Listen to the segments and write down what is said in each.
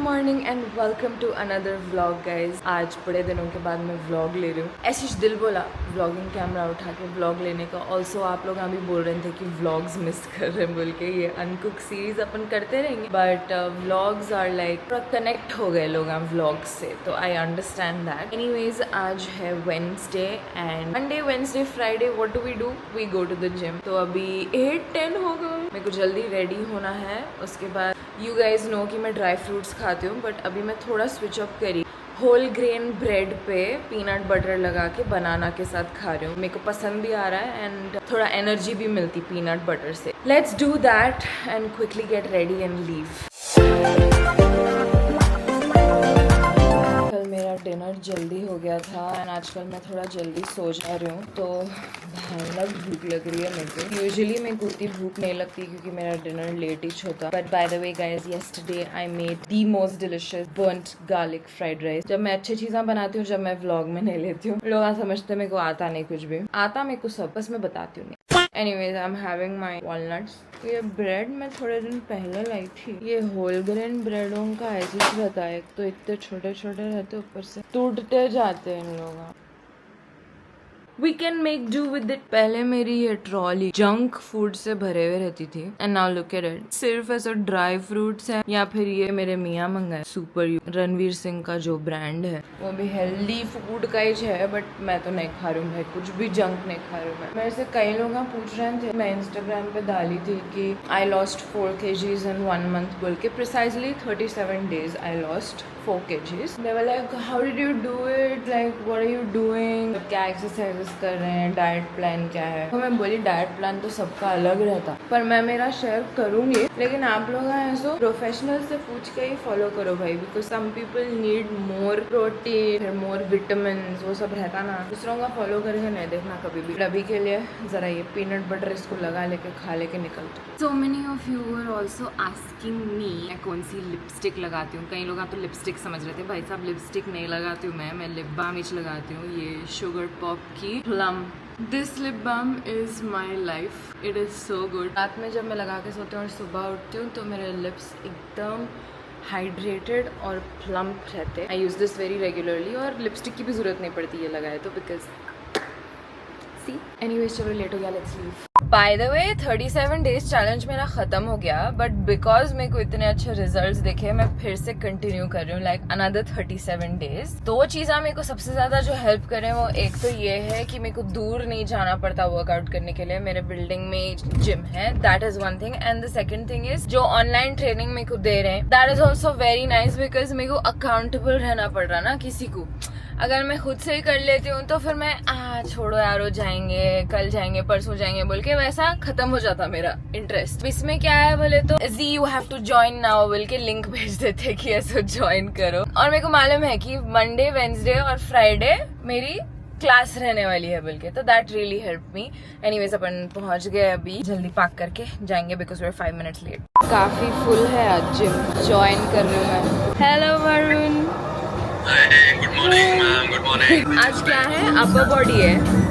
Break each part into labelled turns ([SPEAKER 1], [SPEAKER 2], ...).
[SPEAKER 1] Morning and welcome to another vlog guys. आज बड़े दिनों के बाद मैं व्लॉग ले रही हूँ। ऐसी दिल बोला व्लॉगिंग कैमरा उठा के व्लॉग लेने का। ऑल्सो आप लोग अभी बोल रहे थे कि व्लॉग्स मिस कर रहे हैं बोल के। ये अनकुक सीरीज अपन करते रहेंगे बट व्लॉग्स आर लाइक थोड़ा कनेक्ट हो गए लोग व्लॉग्स से, तो आई अंडरस्टैंड दैट। एनीवेज आज है Wednesday and Monday Wednesday Friday what do we go to the gym. तो अभी 8-10 हो गए, मेरे को जल्दी रेडी होना है। उसके बाद यू गाइज नो कि मैं ड्राई फ्रूट्स खाती हूँ बट अभी मैं थोड़ा स्विच अप करी, होल ग्रेन ब्रेड पे पीनट बटर लगा के बनाना के साथ खा रही हूँ। मेरे को पसंद भी आ रहा है एंड थोड़ा एनर्जी भी मिलती पीनट बटर से। Let's do that and quickly get ready and leave. कल मेरा डिनर जल्दी हो गया था एंड आजकल मैं थोड़ा जल्दी सो जा रही हूँ, तो भयानक भूख लग रही है मेरे को। यूजुअली मेरे को उतनी भूख नहीं लगती क्योंकि मेरा डिनर लेट ही होता। But by the way guys, yesterday I made the most delicious burnt garlic fried rice. जब मैं अच्छी चीज़ें बनाती हूँ, जब मैं व्लॉग में नहीं लेती हूँ, लोग समझते मेरे को आता नहीं कुछ भी। आता मेरे को सब, बस मैं बताती हूँ नहीं। Anyways, I'm having my walnuts. ये ब्रेड मैं थोड़े दिन पहले लाई थी। ये होल ग्रेन ब्रेडों का ऐसे ही रहता है, एक तो इतने छोटे छोटे रहते, ऊपर से टूटते जाते हैं इन लोग। We can make do with it। पहले मेरी ये ट्रॉली जंक फूड से भरे हुए रहती थी and now look at it, सिर्फ ऐसा ड्राई फ्रूट्स है या फिर ये मेरे मियाँ मंगाए सुपर यू, रणवीर सिंह का जो ब्रांड है, वो भी हेल्दी फूड का ही है बट मैं तो नहीं खा रही हूँ भाई, कुछ भी जंक नहीं खा रही हूँ मैं। मेरे से कई लोग पूछ रहे थे, मैं इंस्टाग्राम पे डाली थी कि I lost 4 kgs in 1 month बोल के। Precisely 37 days I lost 4 kgs। They were like, how did you do it? Like, what are you doing? क्या एक्सरसाइजेस कर रहे हैं, डाइट प्लान क्या है? तो मैं बोली डाइट प्लान तो सबका अलग रहता, पर मैं मेरा शेयर करूंगी, लेकिन आप लोग हैं सो प्रोफेशनल से पूछ के ही फॉलो करो भाई, because some people need more protein, more vitamin, वो सब रहता ना। दूसरों का फॉलो करके नहीं देखना कभी भी। अभी के लिए जरा ये पीनट बटर इसको लगा लेके खा लेके निकलते। So many of you are also asking me मैं कौन सी लिपस्टिक लगाती हूँ। कई लोग तो लिपस्टिक समझ रहे थे, भाई साहब लिपस्टिक नहीं लगाती हूँ मैं लिप बाम ही लगाती हूँ, ये शुगर पॉप की plum. This lip balm is my life, it is so good. रात में जब मैं लगा के सोती हूँ और सुबह उठती हूँ तो मेरे लिप्स एकदम हाइड्रेटेड और प्लम्प रहते हैं। आई यूज दिस वेरी रेगुलरली और लिपस्टिक की भी जरूरत नहीं पड़ती ये लगाए तो, बिकॉज सी। एनीवेज चलो लेट हो गया, let's leave. By the way 37 days challenge मेरा खत्म हो गया बट बिकॉज मेरे को इतने अच्छे रिजल्ट्स दिखे, मैं फिर से कंटिन्यू कर रही हूँ लाइक अनदर 37 डेज। 2 चीज़ें मेरे को सबसे ज्यादा जो हेल्प करें वो एक तो ये है कि मेरे को दूर नहीं जाना पड़ता वर्कआउट करने के लिए, मेरे बिल्डिंग में जिम है, that is one thing. And the second thing is जो ऑनलाइन ट्रेनिंग मेरे को दे रहे हैं, that is also very nice because मेरे को अकाउंटेबल रहना पड़ रहा ना किसी को। अगर मैं खुद से ही कर लेती हूँ तो फिर मैं छोड़ो यार, वो जाएंगे कल जाएंगे परसों जाएंगे बोल के वैसा खत्म हो जाता मेरा इंटरेस्ट। इसमें क्या है बोले तो जी you have to join now बोल के लिंक भेज देते कि ऐसा ज्वाइन करो। और मेरे को मालूम है कि मंडे वेंसडे और फ्राइडे मेरी क्लास रहने वाली है बोल के, तो that really help me. Anyways अपन पहुंच गए, अभी जल्दी पाक करके जाएंगे because we are 5 minutes late. काफी फुल है आज जिम, ज्वाइन कर रही हूँ मैं। Hello Varun.
[SPEAKER 2] Good morning ma'am, good morning.
[SPEAKER 1] आज क्या है, अपर बॉडी है।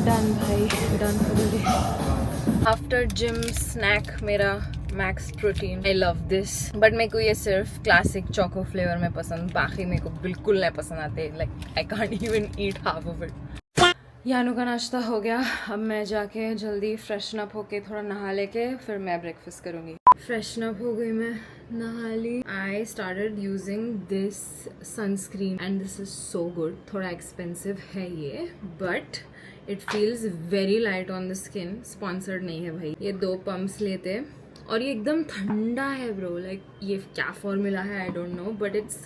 [SPEAKER 1] डन भाई, done for the day. After gym snack मेरा max protein, I love this. But मेरे को ये सिर्फ क्लासिक चोको फ्लेवर में पसंद, बाकी मेरे को बिल्कुल नहीं पसंद आते। Like I can't even eat half of it. Yanu का नाश्ता हो गया, अब मैं जाके जल्दी फ्रेशन अप होके थोड़ा नहा लेके फिर मैं ब्रेकफास्ट करूंगी। फ्रेशन अप हो गई मैं, नहा ली। I started using this sunscreen and this is so good. थोड़ा एक्सपेंसिव है ये but it feels very light on the skin. Sponsored नहीं है भाई, ये 2 पम्प्स लेते और ये एकदम ठंडा है ब्रो। लाइक ये क्या फॉर्मूला है आई don't no but it's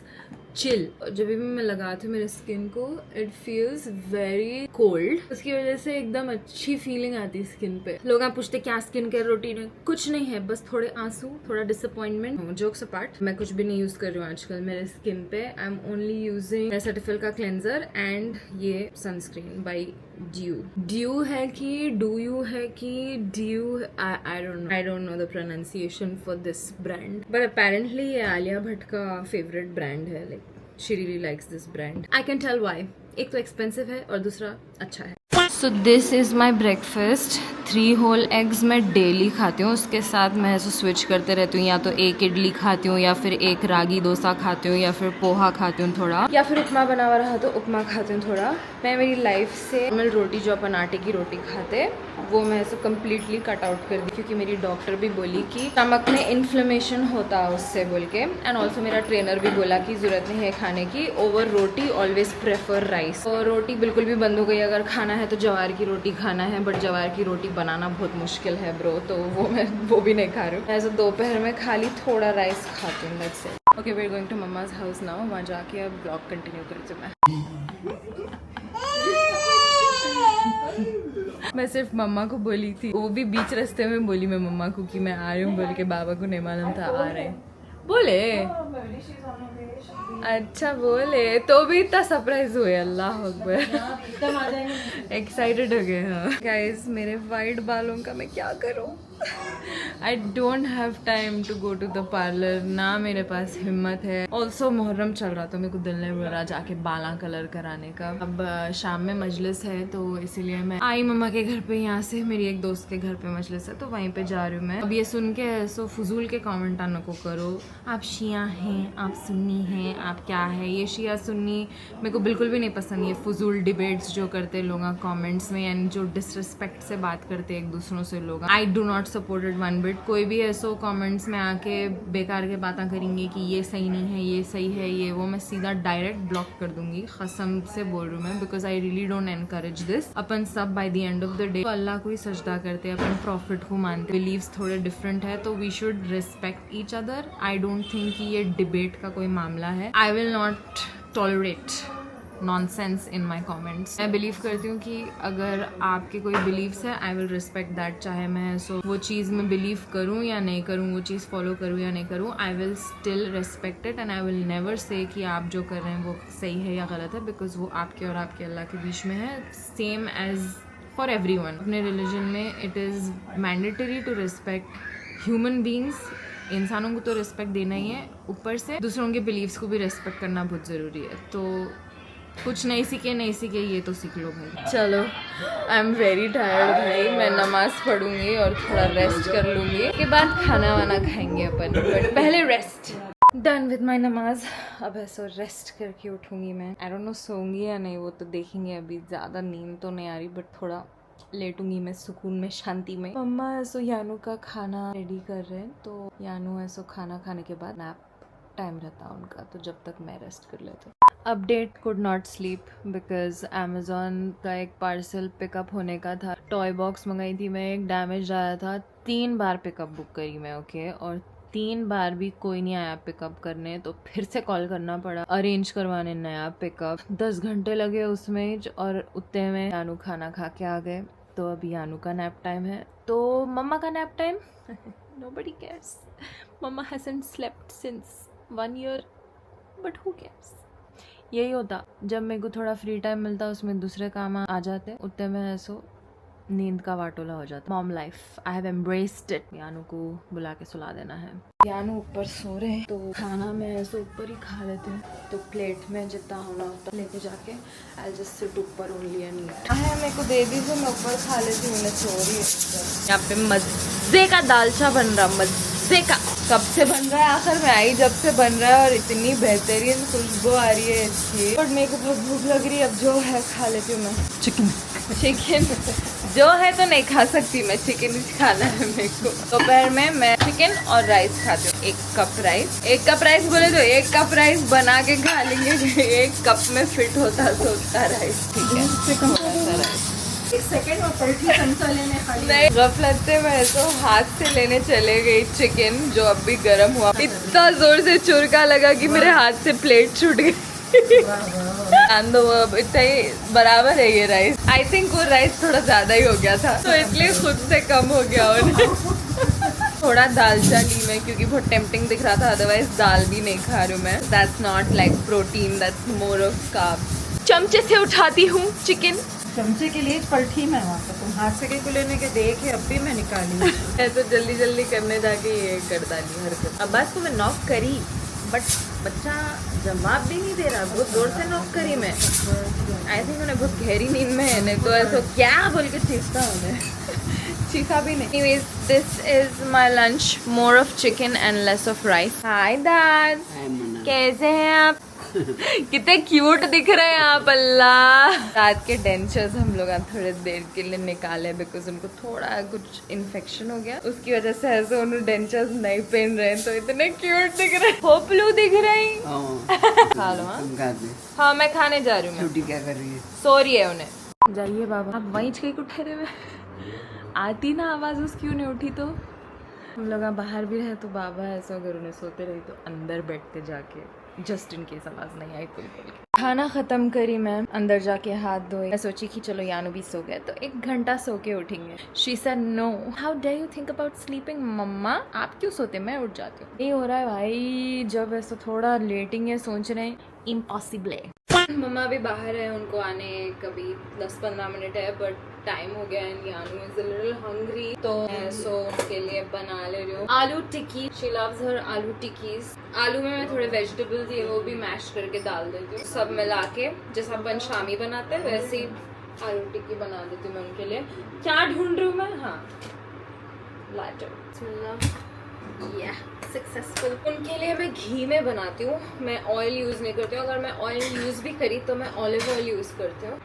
[SPEAKER 1] chill. जब भी मैं लगाती हूँ मेरे स्किन को इट फील्स वेरी कोल्ड, उसकी वजह से एकदम अच्छी फीलिंग आती है स्किन पे। लोग पूछते क्या स्किन केयर रूटीन है, कुछ नहीं है, बस थोड़े आंसू, थोड़ा डिसअपॉइंटमेंट। जोक्स अपार्ट, मैं कुछ भी नहीं यूज कर रही हूँ आजकल मेरे स्किन पे। I am only using Cetaphil का क्लेंजर एंड ये सनस्क्रीन बाई ड्यू है कि डू यू है कि dew, I don't know the pronunciation for this brand, but apparently ये आलिया भट्ट का फेवरेट ब्रांड है. Like she really likes this brand. I can tell why. एक तो एक्सपेंसिव है और दूसरा अच्छा है. So this is my breakfast. 3 whole eggs मैं डेली खाती हूँ. उसके साथ मैं ऐसे स्विच करते रहती हूँ. या तो एक इडली खाती हूँ, या फिर एक रागी डोसा खाती हूँ, या फिर पोहा खाती हूँ थोड़ा, या फिर उपमा बना हुआ रहा तो उपमा खाती हूँ थोड़ा. मैं मेरी लाइफ से नॉर्मल रोटी जो अपन आटे की रोटी खाते वो मैं ऐसे कम्प्लीटली कट आउट कर दी, क्योंकि मेरी डॉक्टर भी बोली कि स्टमक में इन्फ्लेमेशन होता है उससे बोल के. एंड ऑल्सो मेरा ट्रेनर भी बोला कि ज़रूरत नहीं है खाने की. ओवर रोटी ऑलवेज प्रेफर राइस. और रोटी बिल्कुल भी बंद हो गई. अगर खाना है तो जवार की रोटी खाना है, बट जवार की रोटी बनाना बहुत मुश्किल है ब्रो, तो वो भी नहीं खा रही हूँ. ऐसे दोपहर में खाली थोड़ा राइस खाती हूँ. That's it. Okay, we are going to mamma's house now. वहाँ जाके अब ब्लॉग कंटिन्यू करती हूँ मैं सिर्फ मम्मा को बोली थी, वो भी बीच रास्ते में बोली मैं मम्मा को कि मैं आ रही हूँ बोल के. बाबा को नहीं मालूम था आ रहे बोले. अच्छा बोले तो भी इतना सरप्राइज हुए. अल्लाह अकबर. एक्साइटेड हो गए. हाँ गाइस, मेरे वाइट बालों का मैं क्या करूँ. I don't have time to go to the parlour. ना मेरे पास हिम्मत है. ऑल्सो मुहर्रम चल रहा, तो मेरे को दिल नहीं बोल रहा जाके बाला कलर कराने का. अब शाम में मजलिस है तो इसीलिए मैं आई मम्मा के घर पे. यहाँ से मेरी एक दोस्त के घर पे मजलिस है तो वहीं पे जा रही हूँ मैं. अब ये सुन के सो फजूल के कमेंट आने को करो. आप शिया हैं, आप सुन्नी हैं, आप क्या है. ये शिया सुन्नी मेरे को बिल्कुल भी नहीं पसंद. ये फजूल डिबेट्स जो करते लोग कमेंट्स में, यानी जो डिसरिस्पेक्ट से बात करते एक दूसरों से लोग. I do not supported one bit. कोई भी ऐसो कमेंट्स में आके बेकार के बातें करेंगे कि ये सही नहीं है, ये सही है, ये वो, मैं सीधा डायरेक्ट ब्लॉक कर दूंगी. कसम से बोल रही हूँ मैं, because I really don't encourage this. अपन सब by the end of the day तो अल्लाह को ही सजदा करते हैं. अपन प्रॉफिट को मानते. बिलीव्स थोड़े डिफरेंट है तो we should respect each other. I don't think कि ये डिबेट का कोई मामला है. I will not tolerate nonsense in my comments. मैं बिलीव करती हूँ कि अगर आपके कोई बिलीव्स है, आई विल रिस्पेक्ट दैट. चाहे मैं वो चीज़ में बिलीव करूँ या नहीं करूँ, वो चीज़ फॉलो करूँ या नहीं करूँ, I will still respect it. And I will never say कि आप जो कर रहे हैं वो सही है या गलत है, बिकॉज वो आपके और आपके अल्लाह के बीच में है. Same as for everyone. अपने रिलीजन में it is mandatory to respect human beings. इंसानों को तो रिस्पेक्ट देना ही है, ऊपर से दूसरों के बिलीव्स को भी रिस्पेक्ट करना बहुत ज़रूरी है. तो कुछ नहीं सीखे ये तो सीख लो भाई. चलो, आई एम वेरी टायर्ड भाई. मैं नमाज पढ़ूंगी और थोड़ा रेस्ट कर लूँगी. उसके बाद खाना वाना खाएंगे अपन, बट पहले रेस्ट. डन विद माई नमाज. अब ऐसा रेस्ट करके उठूंगी मैं. आई डोंट नो सोऊंगी या नहीं, वो तो देखेंगे. अभी ज़्यादा नींद तो नहीं आ रही, बट थोड़ा लेटूंगी मैं सुकून में, शांति में. मम्मा ऐसो यानू का खाना रेडी कर रहे हैं, तो यानू ऐसो खाना खाने के बाद नैप टाइम रहता है उनका, तो जब तक मैं रेस्ट कर लेती हूँ. Update, could not sleep because Amazon का एक पार्सल पिकअप होने का था. टॉय बॉक्स मंगाई थी मैं, एक डैमेज आया था. 3 बार पिकअप बुक करी मैं. ओके, और 3 बार भी कोई नहीं आया पिकअप करने, तो फिर से कॉल करना पड़ा अरेंज करवाने नया पिकअप. 10 घंटे लगे उसमें, और उतने में यानू खाना खा के आ गए. तो अभी यानू का नैप टाइम है, तो मम्मा का nap time nobody cares. Mamma hasn't slept since 1 year, but who cares. यही होता, जब मेरे को थोड़ा फ्री टाइम मिलता उसमें दूसरे काम आ जाते, उतने में ऐसो नींद का वाटोला हो जाता. Mom life, I have embraced it. Yanu को बुला के सुला देना है. यानू ऊपर सो रहे हैं, तो खाना मैं ऐसे ऊपर ही खा लेती हूँ. तो प्लेट में जितना होना होता लेके जाके आई जस्ट सिट ऊपर ओनली एंड ईट. मेरे को दे दीजिए, मैं ऊपर खा लेती हूँ. मैं सो रही है. यहाँ पे मजे का दालचा बन रहा, मजे का. कब से बन रहा है, आखिर में आई जब से बन रहा है, और इतनी बेहतरीन खुशबू आ रही है इसकी. और मेरे को बहुत भूख लग रही है. अब जो है खा लेती हूँ मैं. चिकन जो है तो नहीं खा सकती मैं, चिकन ही खाना है मेरे को. दोपहर में मैं चिकन और राइस खाती हूँ. 1 कप राइस बोले तो 1 कप राइस बना के खा लेंगे. 1 कप में फिट होता तो उतना राइस. ठीक है, नहीं गफलत से मैं तो हाथ से लेने चले गई चिकन, जो अब भी गर्म हुआ. इतना जोर से चुरका लगा कि मेरे हाथ से प्लेट छूट गई. इतना ही बराबर है ये राइस. आई थिंक वो राइस थोड़ा ज्यादा ही हो गया था, तो इसलिए खुद से कम हो गया. और थोड़ा दालचा ली मैं, क्योंकि बहुत टेम्पटिंग दिख रहा था. अदरवाइज दाल भी नहीं खा रही हूँ मैं. That's not like protein, that's more of carbs. चमचे से उठाती हूँ चिकन.
[SPEAKER 3] चमचे के लिए पलटी मैं वहाँ पर, तुम हाथ से को लेने के देखे अब भी मैं निकाली।
[SPEAKER 1] ऐसे जल्दी जल्दी करने जाके ये कर डाली हरकत। अब्बास को मैं नॉक करी बट बच्चा जवाब भी नहीं दे रहा। बहुत जोर से नॉक करी मैं। आई थिंक उन्हें बहुत गहरी नींद में है, नहीं तो ऐसा क्या बोल के चीखता उन्हें। चीखा भी नहीं। Anyways, this is my lunch. More of chicken and less of rice. Hi Dad. कैसे हैं आप? कितने क्यूट दिख रहे हैं आप। अल्लाह। रात के डेंचर्स हम लोग थोड़े देर के लिए निकाले बिकॉज उनको थोड़ा कुछ इन्फेक्शन हो गया, उसकी वजह से ऐसे उन्होंने डेंचर्स नहीं पहन रहे हैं तो इतने क्यूट दिख रहे हैं। होपलू दिख रही। खा लो। हाँ मैं खाने जा रही हूँ।
[SPEAKER 3] क्या कर रही है?
[SPEAKER 1] सो रही है उन्हें। जाइए बाबा। आप वहीं कहीं को ठहरे हुए। आती ना आवाज़ उस क्यों नहीं उठी। तो हम लोग बाहर भी रहे तो बाबा ऐसा अगर उन्हें सोते रही तो अंदर बैठते जाके जस्ट इन केस आवाज़ नहीं आई कोई बोल के। खाना ख़त्म करी मैं, अंदर जाके हाथ धोए। मैं सोची कि चलो यानू भी सो गया तो 1 घंटा सो के उठेंगे। She said no, how do you think about sleeping मम्मा, आप क्यों सोते, मैं उठ जाती हूँ। ये हो रहा है भाई, जब ऐसा थोड़ा लेटिंग सोच रहे हैं इम्पॉसिबल है। मम्मा भी बाहर है, उनको आने कभी 10-15 मिनट है बट टाइम हो गया है। यानू इज अ लिटिल हंग्री तो सो उनके लिए बना ले रही हूँ आलू टिक्की। शी लव्स हर आलू टिक्कीज। आलू में मैं थोड़े वेजिटेबल्स ये वो भी मैश करके डाल देती हूँ, सब मिला के जैसा अपन शामी बनाते हैं वैसे ही आलू टिक्की बना देती हूँ मैं उनके लिए। क्या ढूंढ रही हूँ मैं? हाँ लाइटर। सक्सेसफुल। उनके लिए मैं घी में बनाती हूँ, मैं ऑयल यूज़ नहीं करती हूँ। अगर मैं ऑयल यूज़ भी करी तो मैं ऑलिव ऑयल यूज़ करती हूँ।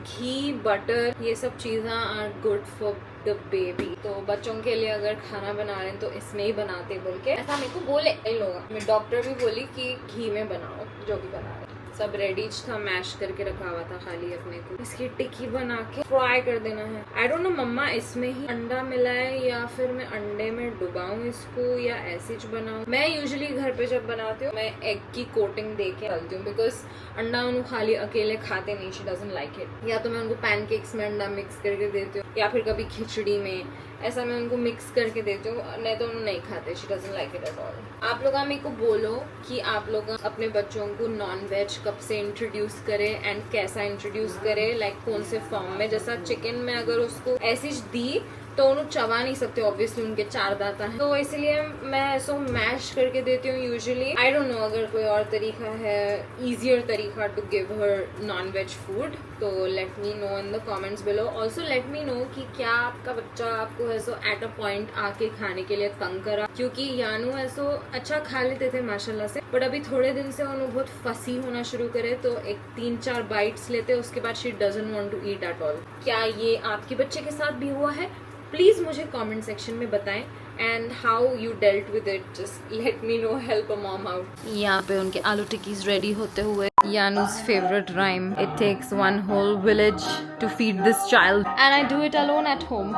[SPEAKER 1] घी बटर ये सब चीज़ें are good for the baby. तो बच्चों के लिए अगर खाना बना रहे हैं तो इसमें ही बनाते बोल के ऐसा मेरे को बोले इन लोग। मैं डॉक्टर भी बोली कि घी में बनाओ जो भी बना रहे। सब रेडी था, मैश करके रखा हुआ था, खाली अपने को इसकी टिक्की बना के फ्राई कर देना है। आई डोंट नो मम्मा इसमें ही अंडा मिलाए या फिर मैं अंडे में डुबाऊं इसको या ऐसे बनाऊं। मैं यूजुअली घर पे जब बनाती हूँ मैं एग की कोटिंग दे के डालती हूँ बिकॉज अंडा उनको खाली अकेले खाते नहीं, शी डजंट लाइक इट। या तो मैं उनको पैनकेक्स में अंडा मिक्स करके देती हूँ या फिर कभी खिचड़ी में ऐसा मैं उनको मिक्स करके देती हूँ, नहीं तो उन्हें नहीं खाते। She doesn't like it at all. आप लोग मेरे को बोलो कि आप लोग अपने बच्चों को नॉन वेज कब से इंट्रोड्यूस करें एंड कैसा इंट्रोड्यूस करें, लाइक कौन से फॉर्म में। जैसा चिकन में अगर उसको ऐसी दी तो उन्हें चबा नहीं सकते, ऑब्वियसली उनके 4 दांत हैं, तो इसलिए मैं ऐसा मैश करके देती हूँ यूजुअली। आई डोंट नो अगर कोई और तरीका है, इजियर तरीका to give her non veg food, तो let me know in the comments below. Also let me know कि क्या आपका बच्चा आपको ऐसा एट अ पॉइंट आके खाने के लिए तंग करा, क्योंकि यानू ऐसा अच्छा खा लेते थे माशाल्लाह से, बट अभी थोड़े दिन से उन्हें बहुत फसी होना शुरू करे तो 3-4 बाइट्स लेते उसके बाद she doesn't want to eat at all. क्या ये आपके बच्चे के साथ भी हुआ है? प्लीज़ मुझे कमेंट सेक्शन में बताएं and how you dealt with it, just let me no, help a mom out. यहाँ पे उनके आलू टिक्कीज रेडी होते हुए यानू's favorite rhyme, it takes one whole village to feed this child and I do it alone at home,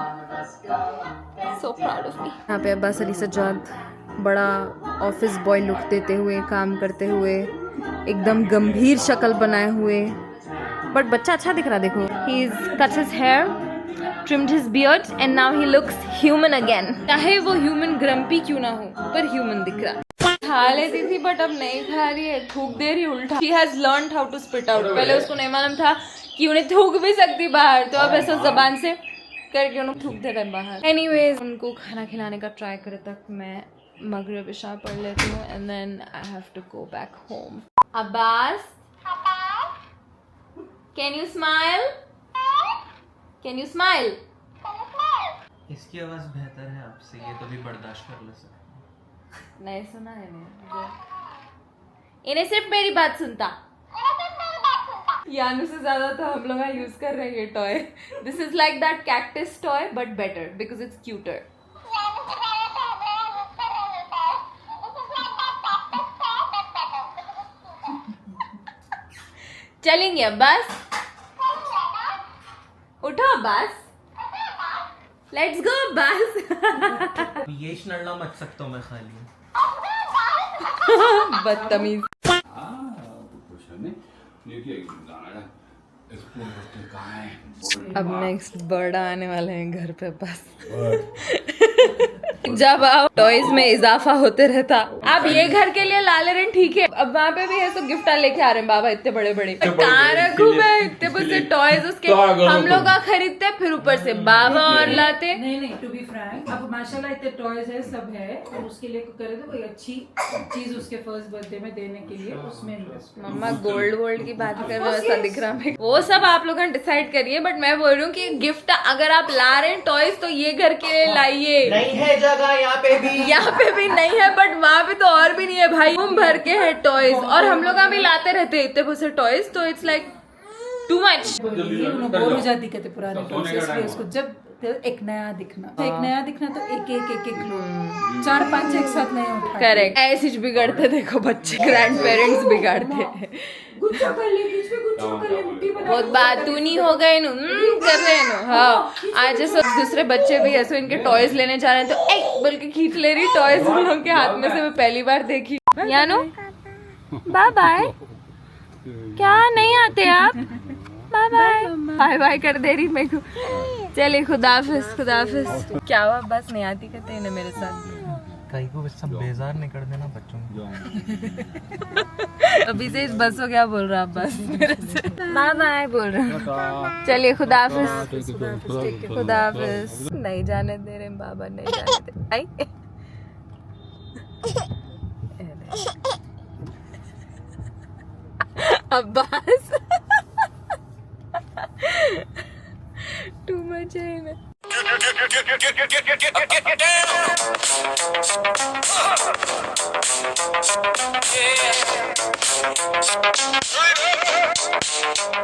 [SPEAKER 1] so proud of me। यहाँ पे अब्बास अली सज्जाद बड़ा office boy look देते हुए काम करते हुए एकदम गंभीर शक्ल बनाए हुए, बट बच्चा अच्छा दिख रहा। देखो, he is cut his hair, trimmed his beard and now he looks human again। चाहे वो ह्यूमन ग्रम्पी क्यों ना हो पर ह्यूमन दिख रहा। खा लेती थी बट अब नहीं खा रही है, थूक दे रही उल्टा। She has learned how to spit out। पहले उसको नहीं मालूम था कि उन्हें थूक भी सकती बाहर, तो अब ऐसा जबान से करके उन्हें थूक दे रहे हैं बाहर। एनीवेज उनको खाना खिलाने का ट्राई करे तक मैं मगरिब इशा पढ़ लेती हूँ and then I have to go back home. Abbas, can you smile? Can you smile?
[SPEAKER 4] इसकी आवाज बेहतर है आपसे, ये तो भी बर्दाश्त कर ले सकते।
[SPEAKER 1] नहीं सुना है इन्हें सिर्फ मेरी बात सुनता। यानू से ज्यादा तो हम लोग यूज कर रहे हैं ये toy. This is like that cactus toy but better because it's cuter. चलेंगे अब्बास, उठो अब्बास, लेट्स गो अब्बास।
[SPEAKER 4] ये नड़ला मच सकता हूँ मैं खाली।
[SPEAKER 1] बदतमीज। अब नेक्स्ट बर्ड आने वाले हैं घर पे बस। जब आप टॉयज में इजाफा होते रहता। आप ये घर के लिए ला ले रहे हैं, ठीक है, अब वहाँ पे भी है तो गिफ्ट लेके आ रहे हैं बाबा इतने बड़े बड़े। कहाँ रखूं मैं इतने बड़े टॉयज उसके, हम लोग का खरीदते फिर ऊपर से बाबा और लाते।
[SPEAKER 3] नहीं टू बी फ्रैंक, अब माशाल्लाह इतने टॉयज है, सब है, और उसके लिए करे तो कोई अच्छी चीज उसके फर्स्ट बर्थडे में देने के लिए उसमें इन्वेस्ट।
[SPEAKER 1] मम्मा गोल्ड की बात कर रहे हो, ऐसा दिख रहा है। वो सब आप लोग डिसाइड करिए, बट मैं बोल रही हूँ कि गिफ्ट अगर आप ला रहे हैं टॉयज तो ये घर के लिए लाइए।
[SPEAKER 4] नहीं है जगह यहाँ पे भी
[SPEAKER 1] नहीं है, बट वहाँ पे तो और भी नहीं है भाई, रूम भर के है टॉयज, और हम लोग अभी लाते रहते इतने बहुत टॉयज, तो it's like too much.
[SPEAKER 3] Bore हो जाती कहते पुराने टॉयज, इसलिए उसको जब एक नया दिखना तो एक लो, 4-5 एक साथ नहीं उठा।
[SPEAKER 1] करेक्ट, ऐसे बिगड़ते देखो बच्चे, ग्रैंड पेरेंट्स बिगाड़ते।
[SPEAKER 3] गुच्छा कर ले, बीच में गुच्छा कर ले, मुट्ठी बना
[SPEAKER 1] बहुत बात तू नहीं हो गए नु कर रहे नु। हाँ, आज ऐसे दूसरे बच्चे भी ऐसे इनके टॉयज लेने जा रहे हैं तो एक बोल के खींच ले रही टॉयज उन लोगों के हाथ में से। मैं पहली बार देखी। यानो बाय बाय, क्या नहीं आते आप? बाय बाय बाय बाय कर दे रही मेरे को। चलिए खुदाफिज खुदाफिज। क्या हुआ, बस नहीं आती कहते हैं ना मेरे साथ।
[SPEAKER 4] कहीं को सब बेजार नहीं कर देना बच्चों को।
[SPEAKER 1] अभी से इस बस हो क्या बोल रहा आप बस मेरे से बाय बाय बोल रहा। चलिए खुदाफिज खुदाफिज। नहीं जाने दे रहे बाबा, नहीं जाने दे। आई अब्बास टू मच है ना।
[SPEAKER 2] Yeah.